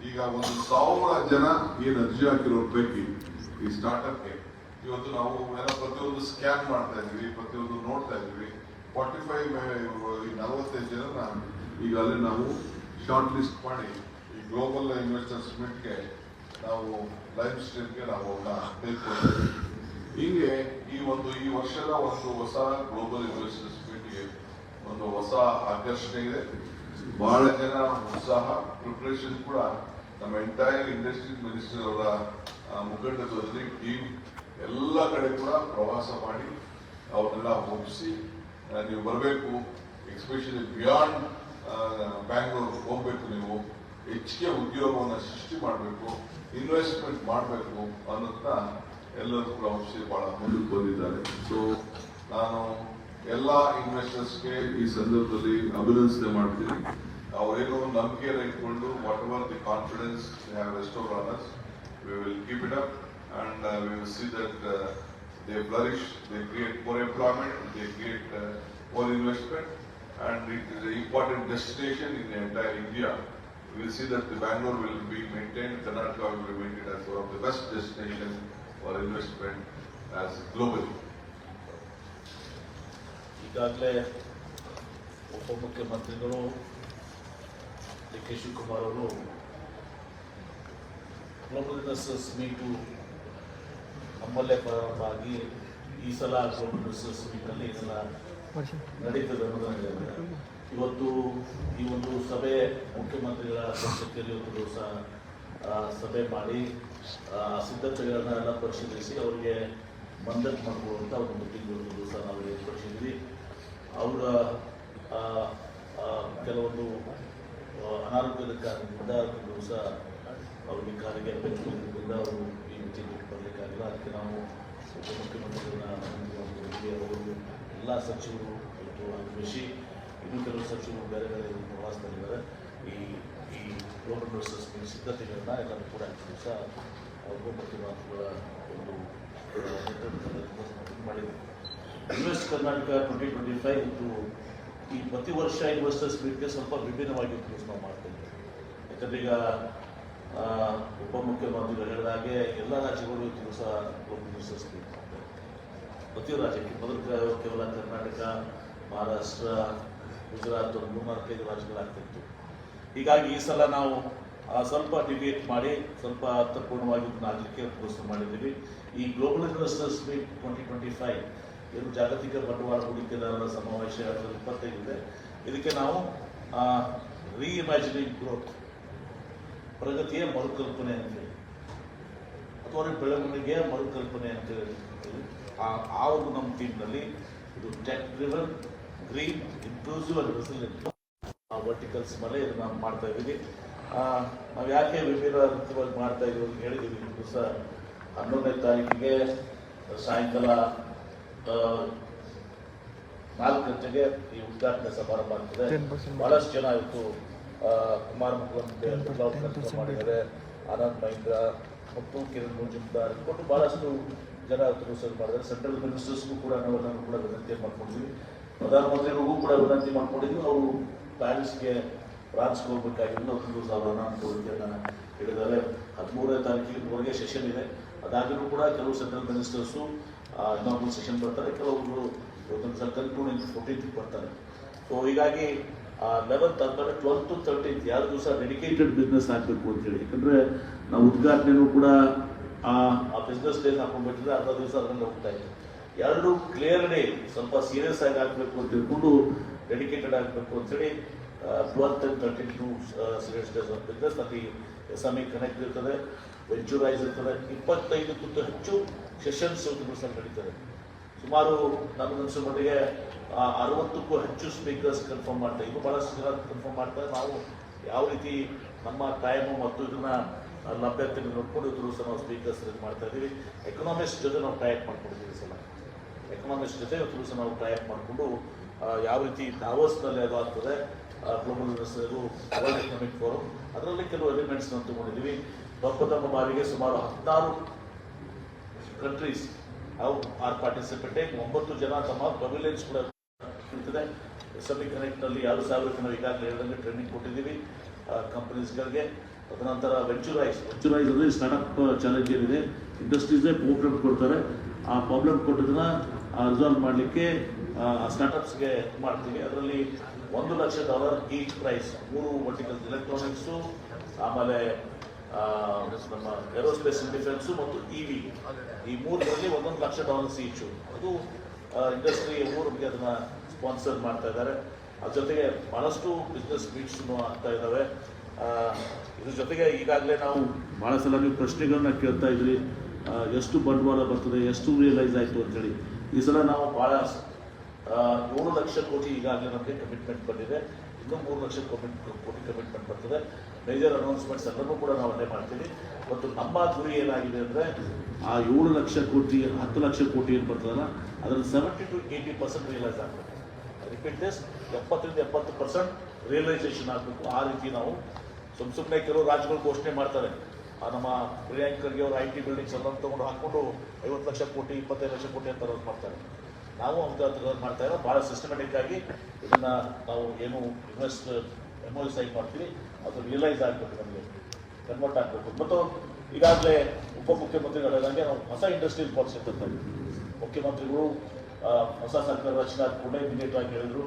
ಈಗ 1,000 ಜನ ಏನು ಅರ್ಜಿ ಹಾಕಿರೋ ಪೈಕಿ ಈ ಸ್ಟಾರ್ಟ್ಅಪ್ಗೆ ಇವತ್ತು ನಾವು ಏನೋ ಪ್ರತಿಯೊಂದು ಸ್ಕ್ಯಾನ್ ಮಾಡ್ತಾ ಇದ್ವಿ, ಪ್ರತಿಯೊಂದು ನೋಡ್ತಾ ಇದ್ವಿ. 45 ಜನ ಈಗಾಗಲೇ ನಾವು ಶಾರ್ಟ್ ಲಿಸ್ಟ್ ಮಾಡಿ ಈ ಗ್ಲೋಬಲ್ ಇನ್ವೆಸ್ಟರ್ಸ್ ಮೀಟ್ಗೆ ನಾವು ಲೈವ್ ಸ್ಟ್ರೀಮ್ಗೆ ನಾವು ಬೇಕು. ಹೀಗೆ ಈ ವರ್ಷದ ಒಂದು ಹೊಸ ಗ್ಲೋಬಲ್ ಇನ್ವೆಸ್ಟರ್ಸ್ ಮೀಟ್ಗೆ ಒಂದು ಹೊಸ ಆಕರ್ಷಣೆ ಇದೆ. ಬಹಳ ಜನ ಉತ್ಸಾಹ, ಪ್ರಿಪರೇಷನ್ ಕೂಡ ನಮ್ಮ ಎಂಟೈರ್ ಇಂಡಸ್ಟ್ರಿ ಮಿನಿಸ್ಟರ್ ಅವರ ಮುಖಂಡತ್ವದಲ್ಲಿ ಟೀಮ್ ಎಲ್ಲ ಕಡೆ ಕೂಡ ಪ್ರವಾಸ ಮಾಡಿ ಅವ್ರನ್ನೆಲ್ಲ ಒಪ್ಪಿಸಿ ನೀವು ಬರಬೇಕು, ಎಕ್ಸ್ಪೆಷಲಿ ಬಿಯಾಂಡ್ ಬ್ಯಾಂಗ್ಳೂರ್ ಹೋಗ್ಬೇಕು, ನೀವು ಹೆಚ್ಚಿಗೆ ಉದ್ಯೋಗವನ್ನು ಸೃಷ್ಟಿ ಮಾಡಬೇಕು, ಇನ್ವೆಸ್ಟ್ಮೆಂಟ್ ಮಾಡಬೇಕು ಅನ್ನೋದನ್ನ ಎಲ್ಲರೂ ಕೂಡ ಒಪ್ಪಿಸಿ ಬಹಳ ಮುಂದಕ್ಕೆ ಬಂದಿದ್ದಾರೆ. ಸೊ ನಾನು ಎಲ್ಲ ಇನ್ವೆಸ್ಟರ್ಸ್ಗೆ ಈ ಸಂದರ್ಭದಲ್ಲಿ ಅಭಿನಂದನೆ ಮಾಡ್ತೀನಿ. ಅವರೇನು ನಂಬಿಕೆಯನ್ನು ಇಟ್ಕೊಂಡು what ever the confidence they have restored on us, we will keep it up and we will see that they flourish, they create more employment, they create more investment, and it is an important destination in the entire India. We will see that the Bangalore will be maintained, Karnataka will be maintained as one of the best destinations for investment as globally. ಈಗಾಗಲೇ ಉಪಮುಖ್ಯಮಂತ್ರಿಗಳು D K Shivakumar ಅವರು global investors meet ನಮ್ಮಲ್ಲೇ ಪ್ರಾರಂಭ ಆಗಿ ಈ ಸಲ global investors ಮೀಟಲ್ಲಿ ಇದೆಲ್ಲ ನಡೀತದೆ ಅನ್ನೋದನ್ನು ಹೇಳಿದ್ದಾರೆ. ಇವತ್ತು ಈ ಒಂದು ಸಭೆ ಮುಖ್ಯಮಂತ್ರಿಗಳ ಅಧ್ಯಕ್ಷತೆಯಲ್ಲಿ ಒಂದು ದಿವಸ ಸಭೆ ಮಾಡಿ ಸಿದ್ಧತೆಗಳನ್ನ ಎಲ್ಲ ಪರಿಶೀಲಿಸಿ ಅವರಿಗೆ ಮಂದಕ್ಕೆ ಮಾಡಿಕೊಳ್ಳುವಂಥ ಒಂದು ಮೀಟಿಂಗ್ ಒಂದು ದಿವಸ ನಾವು ಏರ್ಪಡಿಸಿದ್ವಿ. ಅವರ ಕೆಲವೊಂದು ಅನಾರೋಗ್ಯದ ಕಾರಣದಿಂದ ಒಂದು ದಿವಸ ಅವರಿಗೆ ಕಾಲಿಗೆ ಬೆಂಕಿದ್ದರಿಂದ ಅವರು ಈ ಮೀಟಿಂಗ್ ಬರಲಿಕ್ಕಾಗಿಲ್ಲ. ಅದಕ್ಕೆ ನಾವು ಉಪಮುಖ್ಯಮಂತ್ರಿಗಳನ್ನ ಅವರು ಎಲ್ಲ ಸಚಿವರು ಇವತ್ತು ಆಗಮಿಸಿ, ಇನ್ನೂ ಕೆಲವು ಸಚಿವರು ಬೇರೆ ಬೇರೆ ಪ್ರವಾಸದಲ್ಲಿದ್ದಾರೆ. ಈ ಗ್ಲೋಬಲ್ ಇನ್ವೆಸ್ಟರ್ಸ್ ಮೀಟ್ ಸಿದ್ಧತೆಗಳನ್ನ ಎಲ್ಲರೂ ಕೂಡ ದಿವಸ ಉಪಮುಖ್ಯಮಂತ್ರಿಗಳ ಒಂದು ಮಾಡಿದೆ. ಇನ್ವೆಸ್ಟ್ ಕರ್ನಾಟಕ 2025 ಇದು ಈ ಪ್ರತಿ ವರ್ಷ ಇನ್ವೆಸ್ಟರ್ಸ್ ಮೀಟ್ಗೆ ಸ್ವಲ್ಪ ವಿಭಿನ್ನವಾಗಿ ನಾವು ಮಾಡ್ತಾ ಇದ್ದೇವೆ. ಯಾಕಂದ್ರೆ ಈಗ ಉಪಮುಖ್ಯಮಂತ್ರಿಗಳು ಹೇಳಿದ ಹಾಗೆ ಎಲ್ಲ ರಾಜ್ಯಗಳು ಇವತ್ತು ದಿವಸ ಗ್ಲೋಬಲ್ ಇನ್ವೆಸ್ಟರ್ಸ್ ಮೀಟ್ ಮಾಡ್ತಾರೆ. ಪ್ರತಿಯೊಂದು ರಾಜ್ಯಕ್ಕೆ ಮೊದಲು ಕೇವಲ ಕರ್ನಾಟಕ, ಮಹಾರಾಷ್ಟ್ರ, ಗುಜರಾತ್ ಒಂದು 3-4 ರಾಜ್ಯಗಳಾಗ್ತಿತ್ತು. ಹೀಗಾಗಿ ಈ ಸಲ ನಾವು ಸ್ವಲ್ಪ ಡಿಬೇಟ್ ಮಾಡಿ ಸ್ವಲ್ಪ ಅರ್ಥಪೂರ್ಣವಾಗಿ ಆಗಲಿಕ್ಕೆ ಪ್ರಯತ್ನ ಮಾಡಿದ್ದೀವಿ. ಈ ಗ್ಲೋಬಲ್ ಇನ್ವೆಸ್ಟರ್ಸ್ ಮೀಟ್ 2025 ಏನು ಜಾಗತಿಕ ಬಂಡವಾಳ ಹೂಡಿಕೆದಾರರ ಸಮಾವೇಶ 2025 ಇದೆ. ಇದಕ್ಕೆ ನಾವು ರೀಇಮ್ಯಾಜಿನಿಂಗ್ ಗ್ರೋತ್, ಪ್ರಗತಿಯ ಮರುಕಲ್ಪನೆ ಅಂತೇಳಿ ಅಥವಾ ಬೆಳವಣಿಗೆಯ ಮರುಕಲ್ಪನೆ ಅಂತೇಳಿ ಆ ಒಂದು ನಮ್ಮ ಟೀಮ್ನಲ್ಲಿ ಇದು tech driven, green, inclusive and resilient verticals ಮೇಲೆ ಇದನ್ನ ಮಾಡ್ತಾ ಇದ್ದೀವಿ. ನಾವು ಯಾಕೆ ವಿಭಿನ್ನ ರೀತಿಯಾಗಿ ಮಾಡ್ತಾ ಇದ್ದೀವಿ ಅಂತ ಹೇಳಿದ್ದೀವಿ. ದಿವಸ 11ನೇ ತಾರೀಕಿಗೆ ಸಾಯಂಕಾಲ 4 ಗಂಟೆಗೆ ಈ ಉದ್ಘಾಟನೆ ಸಮಾರಂಭ ಆಗ್ತದೆ. ಬಹಳಷ್ಟು ಜನ ಇವತ್ತು ಕುಮಾರ್ ಮುಖ್ಯಮಂತ್ರಿ ಮಾಡಿದ್ದಾರೆ, ಆನಂದ್ ಮಹೀಂದ್ರ ಮತ್ತು ಕಿರಣ್ ಮುಜುಮ್ದಾರ್ ಕೊಟ್ಟು ಬಹಳಷ್ಟು ಜನ ಇವತ್ತು ಮಾಡಿದ್ದಾರೆ. ಸೆಂಟ್ರಲ್ ಮಿನಿಸ್ಟರ್ಸ್ಗೂ ಕೂಡ ನಾವು ಕೂಡ ವಿನಂತಿ ಮಾಡ್ಕೊಂಡಿದ್ವಿ, ಪ್ರಧಾನಮಂತ್ರಿಗಳಿಗೂ ಕೂಡ ವಿನಂತಿ ಮಾಡ್ಕೊಂಡಿದ್ವಿ. ಅವರು ಪ್ಯಾರಿಸ್ಗೆ ಫ್ರಾನ್ಸ್ಗೆ ಹೋಗ್ಬೇಕಾಗಿದ್ದು ಒಂದು ಅವರನ್ನ ಕೋರಿಕೆಯನ್ನು ಹೇಳಿದ್ದಾರೆ. 13ನೇ ತಾರೀಕಿನವರೆಗೆ ಸೆಷನ್ ಇದೆ. ಅದಾದರೂ ಕೂಡ ಕೆಲವು ಸೆಂಟ್ರಲ್ ಮಿನಿಸ್ಟರ್ಸು ಇನ್ನೊಂದು ಸೆಷನ್ ಬರ್ತಾರೆ, ಕೆಲವೊಬ್ಬರು ಇವತ್ತೊಂದು ಕನ್ಕ್ಲೂಡಿಂಗ್ 14th ಬರ್ತಾರೆ. ಸೊ ಹೀಗಾಗಿ 11th ಆದ್ಮೇಲೆ 12th to 13th 2 ದಿವಸ ಡೆಡಿಕೇಟೆಡ್ ಬಿಸ್ನೆಸ್ ಆಗಬೇಕು ಅಂತೇಳಿ. ಯಾಕಂದರೆ ನಾವು ಉದ್ಘಾಟನೆಯೂ ಕೂಡ ಆ ಬಿಸ್ನೆಸ್ ಡೇಸ್ ಹಾಕೊಂಡ್ಬಿಟ್ಟಿದ್ರೆ ಅರ್ಧ ದಿವಸ ಅದರಲ್ಲಿ ಹೋಗ್ತಾ ಇತ್ತು. 2 ಕ್ಲಿಯರ್ ಡೇ ಸ್ವಲ್ಪ ಸೀರಿಯಸ್ ಆಗಿ ಆಗಬೇಕು ಅಂತ ತಿಳ್ಕೊಂಡು ಡೆಡಿಕೇಟೆಡ್ ಆಗಬೇಕು ಅಂತೇಳಿ 12th and 13th serious days of business. ಅಲ್ಲಿ SME ಕನೆಕ್ಟ್ ಇರ್ತದೆ, ವೆಂಚೂರೈಸ್ ಇರ್ತದೆ. 25ಕ್ಕೂ ಹೆಚ್ಚು ಸೆಷನ್ಸ್ ದಿವಸ ನಡೀತದೆ. ಸುಮಾರು ನನಗನ್ಸೋ ಮಟ್ಟಿಗೆ 60ಕ್ಕೂ ಹೆಚ್ಚು ಸ್ಪೀಕರ್ಸ್ ಕನ್ಫರ್ಮ್ ಮಾಡ್ತಾ ಇದ್ದು ಭಾಳಷ್ಟು ಜನ ಕನ್ಫರ್ಮ್ ಮಾಡ್ತಾರೆ. ನಾವು ಯಾವ ರೀತಿ ನಮ್ಮ ಟೈಮು ಮತ್ತು ಇದನ್ನ ಲಭ್ಯತೆ ನೋಡ್ಕೊಂಡು ಇದ್ರು ಸಹ ನಾವು ಸ್ಪೀಕರ್ಸ್ ಮಾಡ್ತಾ ಇದ್ದೀವಿ. ಎಕನಾಮಿಸ್ಟ್ ಜೊತೆ ನಾವು ಟೈಪ್ ಮಾಡ್ಕೊಂಡಿದ್ದೀವಿ. ಸಲ ಎಕನಾಮಿಸ್ಟ್ ಜೊತೆ ಇವತ್ತು ಸಹ ನಾವು ಟೈಪ್ ಮಾಡಿಕೊಂಡು ಯಾವ ರೀತಿ ದಾವೋಸ್ನಲ್ಲಿ ಅದು ಆಗ್ತದೆ global investor world economic forum, ಅದರಲ್ಲಿ ಕೆಲವು ಎಲಿಮೆಂಟ್ಸ್ ನಾವು ತಗೊಂಡಿದ್ದೀವಿ. ಪ್ರಪ್ರಥಮ ಬಾರಿಗೆ ಸುಮಾರು 16 ಕಂಟ್ರೀಸ್ ಆರ್ ಪಾರ್ಟಿಸಿಪೇಟಿಂಗ್. 9 ಜನ ತಮ್ಮ ಪವಿಲಿಯನ್ಸ್ ಕೂಡ ಇರ್ತದೆ. SME ಕನೆಕ್ಟ್ನಲ್ಲಿ 2,000ಕ್ಕೆ ನಾವು ಈಗಾಗಲೇ ಹೇಳಿದಂಗೆ ಟ್ರೈನಿಂಗ್ ಕೊಟ್ಟಿದ್ದೀವಿ ಕಂಪನೀಸ್ಗಳಿಗೆ. ತದನಂತರ ವೆಂಚುರೈಸ್ ಅಂದರೆ ಸ್ಟಾರ್ಟಪ್ ಚಾಲೆಂಜ್ ಏನಿದೆ, ಇಂಡಸ್ಟ್ರೀಸೇ ಪ್ರಾಬ್ಲಮ್ ಕೊಡ್ತಾರೆ. ಆ ಪ್ರಾಬ್ಲಮ್ ಕೊಟ್ಟದನ್ನ ರಿಸಾಲ್ವ್ ಮಾಡಲಿಕ್ಕೆ ಸ್ಟಾರ್ಟಪ್ಸ್ಗೆ ಮಾಡ್ತೀವಿ. ಅದರಲ್ಲಿ $1,00,000 ಈಚ್ ಪ್ರೈಸ್, 3 ವರ್ಟಿಕಲ್ಸ್, ಎಲೆಕ್ಟ್ರಾನಿಕ್ಸು, ಆಮೇಲೆ ನಮ್ಮ ಏರೋಸ್ಪೇಸ್ ಅಂಡ್ ಡಿಫೆನ್ಸು ಮತ್ತು EV, ಈ ಮೂರರಲ್ಲಿ $1,00,000 ಈಚು. ಅದು ಇಂಡಸ್ಟ್ರಿ ನಮಗೆ ಅದನ್ನ ಸ್ಪಾನ್ಸರ್ ಮಾಡ್ತಾ ಇದ್ದಾರೆ. ಅದ್ರ ಜೊತೆಗೆ ಬಹಳಷ್ಟು ಬಿಸ್ನೆಸ್ ಮೀಟ್ಸ್ನು ಆಗ್ತಾ ಇದ್ದಾವೆ. ಇದ್ರ ಜೊತೆಗೆ ಈಗಾಗಲೇ ನಾವು ಭಾಳ ಸಲ ನೀವು ಪ್ರಶ್ನೆಗಳನ್ನ ಕೇಳ್ತಾ ಇದ್ರಿ, ಎಷ್ಟು ಬಂಡವಾಳ ಬರ್ತದೆ, ಎಷ್ಟು ರಿಯಲೈಸ್ ಆಯಿತು ಅಂತೇಳಿ. ಈ ಸಲ ನಾವು ಭಾಳ 7 ಲಕ್ಷ ಕೋಟಿ ಈಗಾಗಲೇ ನಮಗೆ ಕಮಿಟ್ಮೆಂಟ್ ಬಂದಿದೆ. ಇನ್ನೂ 3 ಲಕ್ಷ ಕೋಟಿ ಕಮಿಟ್ಮೆಂಟ್ ಬರ್ತದೆ. ಮೇಜರ್ ಅನೌನ್ಸ್ಮೆಂಟ್ಸ್ ಎಲ್ಲರೂ ಕೂಡ ನಾವು ಅಲ್ಲೇ ಮಾಡ್ತೀವಿ. ಮತ್ತು ನಮ್ಮ ಗುರಿ ಏನಾಗಿದೆ ಅಂದರೆ ಆ 7 ಲಕ್ಷ ಕೋಟಿ 10 ಲಕ್ಷ ಕೋಟಿ ಏನು ಬರ್ತದಲ್ಲ, ಅದರಲ್ಲಿ 70 to 80% ರಿಯಲೈಸ್ ಆಗಬೇಕು. ರಿಪೀಟ್ ದಿಸ್, 70% ರಿಯಲೈಸೇಷನ್ ಆಗಬೇಕು. ಆ ರೀತಿ ನಾವು ಸುಮ್ಮನೆ ಕೆಲವು ರಾಜ್ಯಗಳು ಘೋಷಣೆ ಮಾಡ್ತಾರೆ. ನಮ್ಮ ಪ್ರಿಯಾಂಕ್ ಖರ್ಗೆ ಅವರು IT ಬಿಲ್ಡಿಂಗ್ಸ್ ಎಲ್ಲ ತೊಗೊಂಡು ಹಾಕ್ಕೊಂಡು 50 ಲಕ್ಷ ಕೋಟಿ 25 ಲಕ್ಷ ಕೋಟಿ ಅಂತ ಮಾಡ್ತಾರೆ. ನಾವು ಅಂತ ಮಾಡ್ತಾ ಇರೋ ಭಾಳ ಸಿಸ್ಟಮೆಟಿಕ್ ಆಗಿ ಇದನ್ನು ನಾವು ಏನು MOU ಸೈನ್ ಮಾಡ್ತೀವಿ ಅದು ರಿಯಲೈಸ್ ಆಗಬೇಕು, ನಮಗೆ ಕನ್ವರ್ಟ್ ಆಗಬೇಕು. ಮತ್ತು ಈಗಾಗಲೇ ಉಪಮುಖ್ಯಮಂತ್ರಿಗಳಾದಂಗೆ ನಾವು ಹೊಸ ಇಂಡಸ್ಟ್ರಿಯಲ್ ಪಾಲಿಸಿ ತಂತೀವಿ. ಮುಖ್ಯಮಂತ್ರಿಗಳು ಹೊಸ ಸರ್ಕಾರ ರಚನೆ ಆದ ಕೂಡ ಇಮಿಡಿಯೇಟ್ ಆಗಿ ಹೇಳಿದ್ರು